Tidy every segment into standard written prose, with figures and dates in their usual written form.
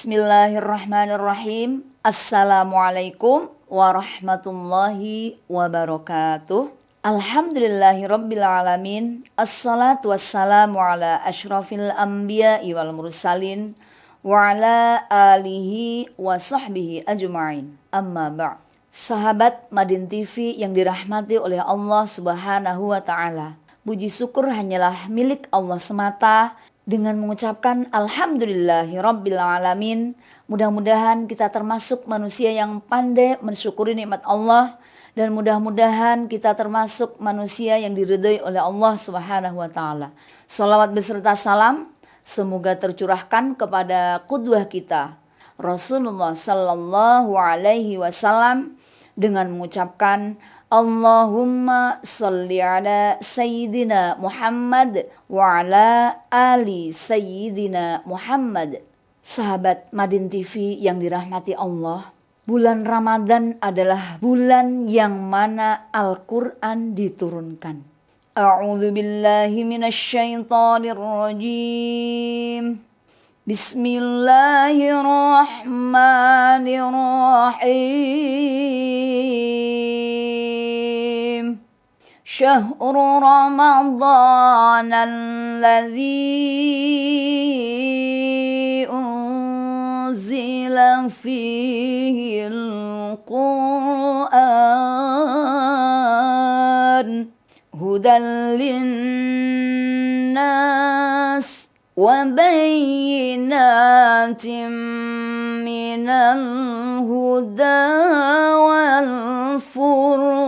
Bismillahirrahmanirrahim. Assalamualaikum warahmatullahi wabarakatuh. Alhamdulillahirabbil alamin. Assalatu wassalamu ala asyrafil anbiya'i wal mursalin wa ala alihi wa sahbihi ajma'in. Amma ba'd. Sahabat Madin TV yang dirahmati oleh Allah Subhanahu wa taala. Puji syukur hanyalah milik Allah semata. Dengan mengucapkan Alhamdulillahirabbil alamin, mudah-mudahan kita termasuk manusia yang pandai mensyukuri nikmat Allah, dan mudah-mudahan kita termasuk manusia yang diridhoi oleh Allah Subhanahu wa taala. Shalawat beserta salam semoga tercurahkan kepada qudwah kita Rasulullah sallallahu alaihi wasallam dengan mengucapkan Allahumma sholli ala Sayyidina Muhammad wa ala ali Sayyidina Muhammad. Sahabat Madin TV yang dirahmati Allah, bulan Ramadan adalah bulan yang mana Al-Quran diturunkan. A'udzu billahi minasyaitonir rajim. Bismillahirrahmanirrahim. Syahrul Ramadan alladzi unzila fihi al-Qur'an hudan linnas wa bayyinatin minal huda wal furqan.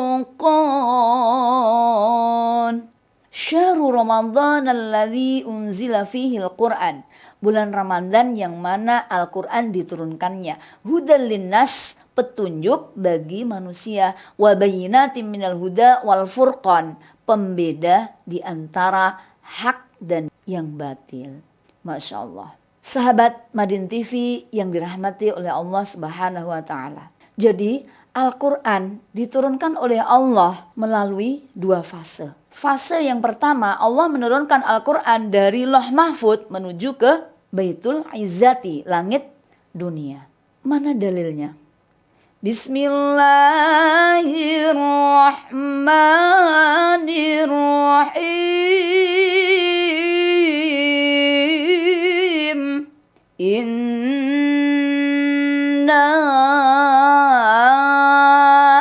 Syahrul Ramadan alladzi unzila fihi al-Qur'an. Bulan Ramadan yang mana Al-Quran diturunkannya. Hudan linnas, petunjuk bagi manusia. Wa bayyinatin minal huda wal furqan, pembeda di antara hak dan yang batil. Masya Allah. Sahabat Madin TV yang dirahmati oleh Allah Subhanahu wa taala. Jadi Al-Quran diturunkan oleh Allah melalui dua fase. Fase yang pertama, Allah menurunkan Al-Quran dari Lauh Mahfud menuju ke Baitul Izzati, langit dunia. Mana dalilnya? Bismillahirrahmanirrahim. Inna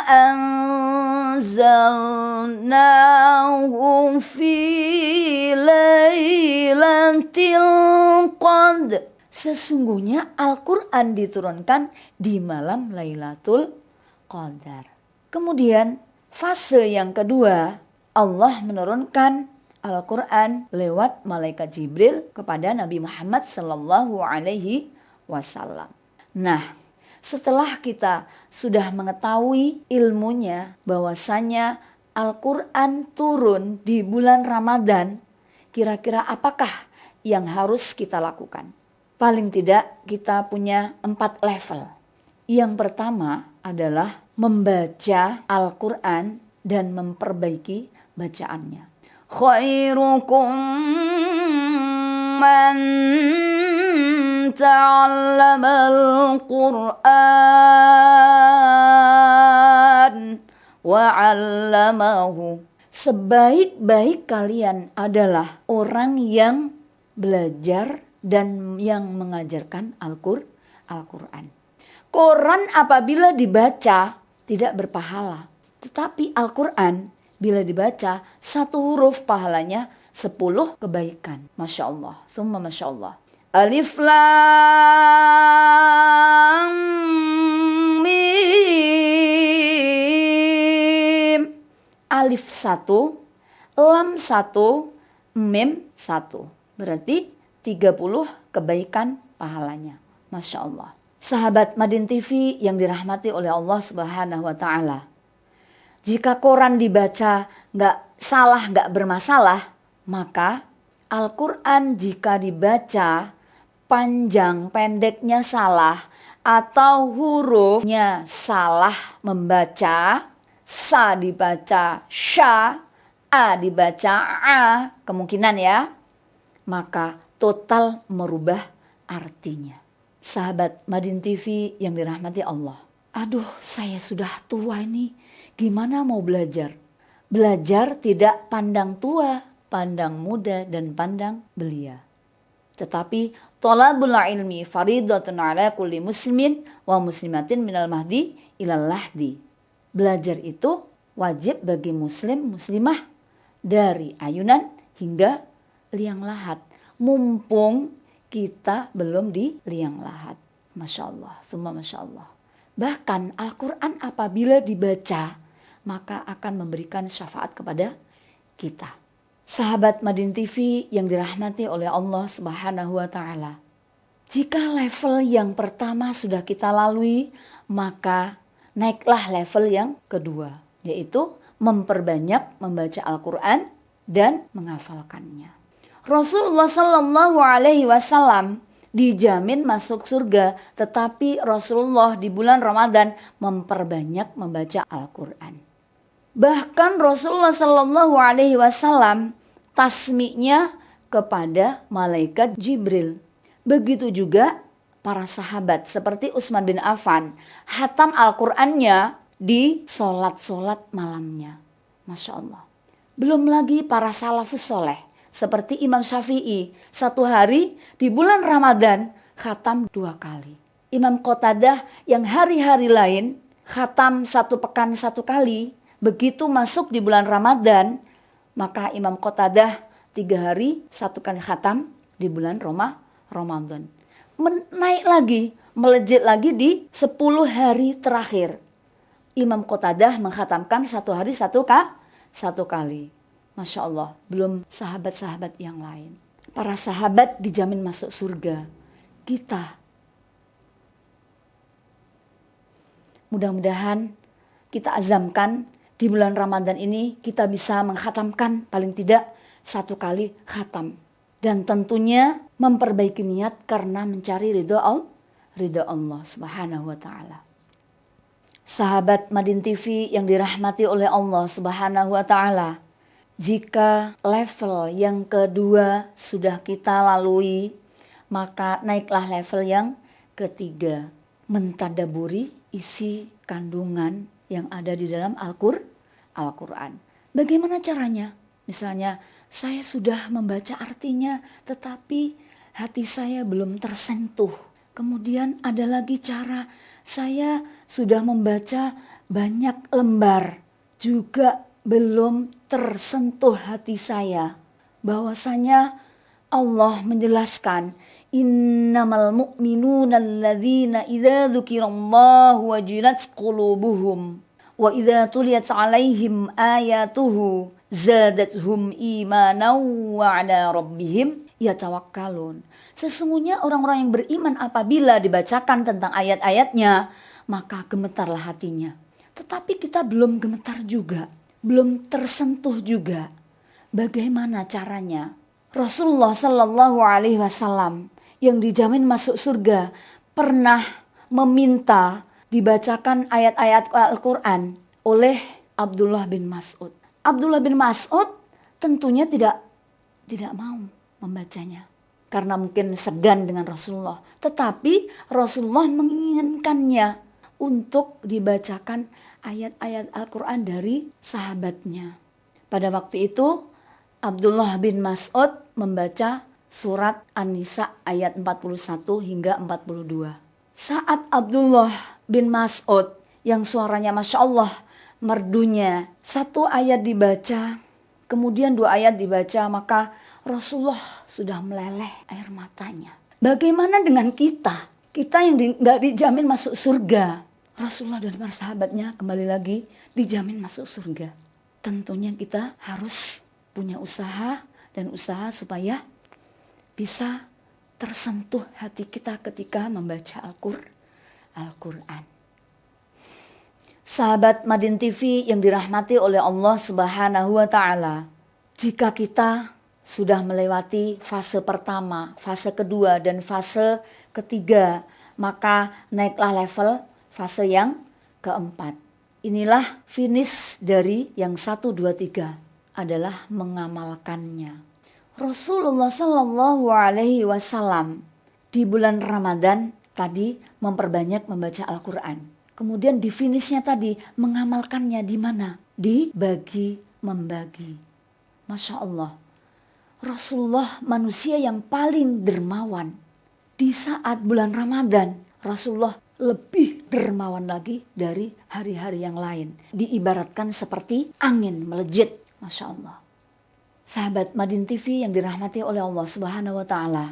anzalnahu fi lailatul qadr. Sesungguhnya Al-Quran diturunkan di malam Lailatul Qadar. Kemudian fase yang kedua, Allah menurunkan Al-Quran lewat malaikat Jibril kepada Nabi Muhammad sallallahu alaihi wasallam. Nah, setelah kita sudah mengetahui ilmunya bahwasanya Al-Quran turun di bulan Ramadan, kira-kira apakah yang harus kita lakukan? Paling tidak kita punya 4 level. Yang pertama adalah membaca Al-Quran dan memperbaiki bacaannya. Khairukum man ta'allamal Qur'an wa 'allamahu. Sebaik-baik kalian adalah orang yang belajar dan yang mengajarkan Al-Quran. Quran apabila dibaca tidak berpahala. Tetapi Al-Quran bila dibaca 1 huruf pahalanya 10 kebaikan. Masya Allah. Summa Masya Allah. Alif Lam Mim. Alif 1, Lam 1, Mim 1. Berarti 30 kebaikan pahalanya. Masya Allah. Sahabat Madin TV yang dirahmati oleh Allah Subhanahu wa taala. Jika Quran dibaca nggak salah, nggak bermasalah, maka Al-Quran jika dibaca panjang pendeknya salah atau hurufnya salah membaca, sa dibaca sya, a dibaca a, kemungkinan ya, maka total merubah artinya. Sahabat Madin TV yang dirahmati Allah. Aduh, saya sudah tua ini. Gimana mau belajar? Belajar tidak pandang tua, pandang muda, dan pandang belia. Tetapi thalabul ilmi faridatun ala kulli muslimin wa muslimatin minal mahdi ilal lahdi. Belajar itu wajib bagi muslim muslimah dari ayunan hingga liang lahat. Mumpung kita belum di liang lahat. Masya Allah, summa Masya Allah. Bahkan Al-Quran apabila dibaca, maka akan memberikan syafaat kepada kita. Sahabat Madin TV yang dirahmati oleh Allah Subhanahu wa Ta'ala. Jika level yang pertama sudah kita lalui, maka naiklah level yang kedua, yaitu memperbanyak membaca Al-Quran dan menghafalkannya. Rasulullah Sallallahu Alaihi Wasallam dijamin masuk surga, tetapi Rasulullah di bulan Ramadan memperbanyak membaca Al-Quran. Bahkan Rasulullah Sallallahu Alaihi Wasallam tasmi'nya kepada malaikat Jibril. Begitu juga para sahabat seperti Utsman bin Affan, hatam Al-Qurannya di solat-solat malamnya. Masya Allah. Belum lagi para salafus soleh seperti Imam Syafi'i, satu hari di bulan Ramadan khatam 2 kali. Imam Qatadah yang hari-hari lain khatam 1 pekan 1 kali. Begitu masuk di bulan Ramadan, maka Imam Qatadah 3 hari 1 kali khatam di bulan Ramadan. Naik lagi, melejit lagi di 10 hari terakhir. Imam Qatadah mengkhatamkan 1 hari 1 kali. Masya Allah, belum sahabat-sahabat yang lain. Para sahabat dijamin masuk surga. Kita, mudah-mudahan kita azamkan di bulan Ramadan ini kita bisa mengkhatamkan paling tidak 1 kali khatam. Dan tentunya memperbaiki niat karena mencari ridha Allah Subhanahu wa Ta'ala. Sahabat Madin TV yang dirahmati oleh Allah Subhanahu wa Ta'ala. Jika level yang kedua sudah kita lalui, maka naiklah level yang ketiga. Mentadaburi isi kandungan yang ada di dalam Al-Quran. Bagaimana caranya? Misalnya, saya sudah membaca artinya, tetapi hati saya belum tersentuh. Kemudian ada lagi cara, saya sudah membaca banyak lembar, juga belum tersentuh hati saya. Bahwasanya Allah menjelaskan, innamal mu'minuna alladzina idza dzukirallahu wajilat qulubuhum wa idza tuliyat 'alaihim ayatuhu zadathum imanan wa 'ala rabbihim yatawakkalun. Sesungguhnya orang-orang yang beriman apabila dibacakan tentang ayat-ayatnya, maka gemetarlah hatinya. Tetapi kita belum gemetar juga, belum tersentuh juga. Bagaimana caranya? Rasulullah Sallallahu Alaihi Wasallam yang dijamin masuk surga pernah meminta dibacakan ayat-ayat Al-Quran oleh Abdullah bin Mas'ud. Abdullah bin Mas'ud tentunya tidak mau membacanya karena mungkin segan dengan Rasulullah. Tetapi Rasulullah menginginkannya untuk dibacakan ayat-ayat Al-Quran dari sahabatnya. Pada waktu itu Abdullah bin Mas'ud membaca surat An-Nisa ayat 41 hingga 42. Saat Abdullah bin Mas'ud yang suaranya Masya Allah merdunya, 1 ayat dibaca, kemudian 2 ayat dibaca, maka Rasulullah sudah meleleh air matanya. Bagaimana dengan kita? Kita yang gak dijamin masuk surga. Rasulullah dan para sahabatnya kembali lagi dijamin masuk surga. Tentunya kita harus punya usaha dan usaha supaya bisa tersentuh hati kita ketika membaca Al-Quran. Sahabat Madin TV yang dirahmati oleh Allah Subhanahu wa Ta'ala. Jika kita sudah melewati fase pertama, fase kedua, dan fase ketiga, maka naiklah level fase yang keempat. Inilah finish dari yang 1, 2, 3 adalah mengamalkannya. Rasulullah Sallallahu Alaihi Wasallam di bulan Ramadan Tadi memperbanyak membaca Al-Quran. Kemudian definisinya tadi mengamalkannya di mana? Dibagi membagi. Masya Allah. Rasulullah manusia yang paling dermawan. Di saat bulan Ramadan, Rasulullah lebih dermawan lagi dari hari-hari yang lain. Diibaratkan seperti angin melejit. Masya Allah. Sahabat Madin TV yang dirahmati oleh Allah Subhanahu wa Ta'ala,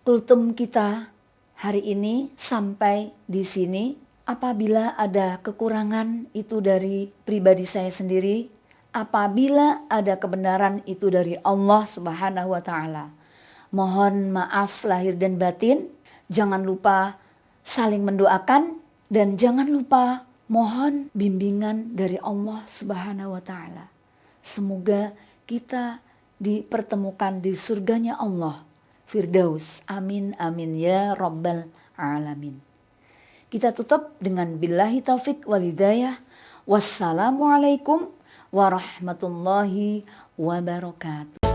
kultum kita hari ini sampai di sini. Apabila ada kekurangan itu dari pribadi saya sendiri, apabila ada kebenaran itu dari Allah Subhanahu wa Ta'ala, mohon maaf lahir dan batin. Jangan lupa saling mendoakan dan jangan lupa mohon bimbingan dari Allah Subhanahu wa Ta'ala. Semoga kita dipertemukan di surganya Allah, Firdaus. Amin amin ya rabbal alamin. Kita tutup dengan billahi taufik wal hidayah. Wassalamualaikum warahmatullahi wabarakatuh.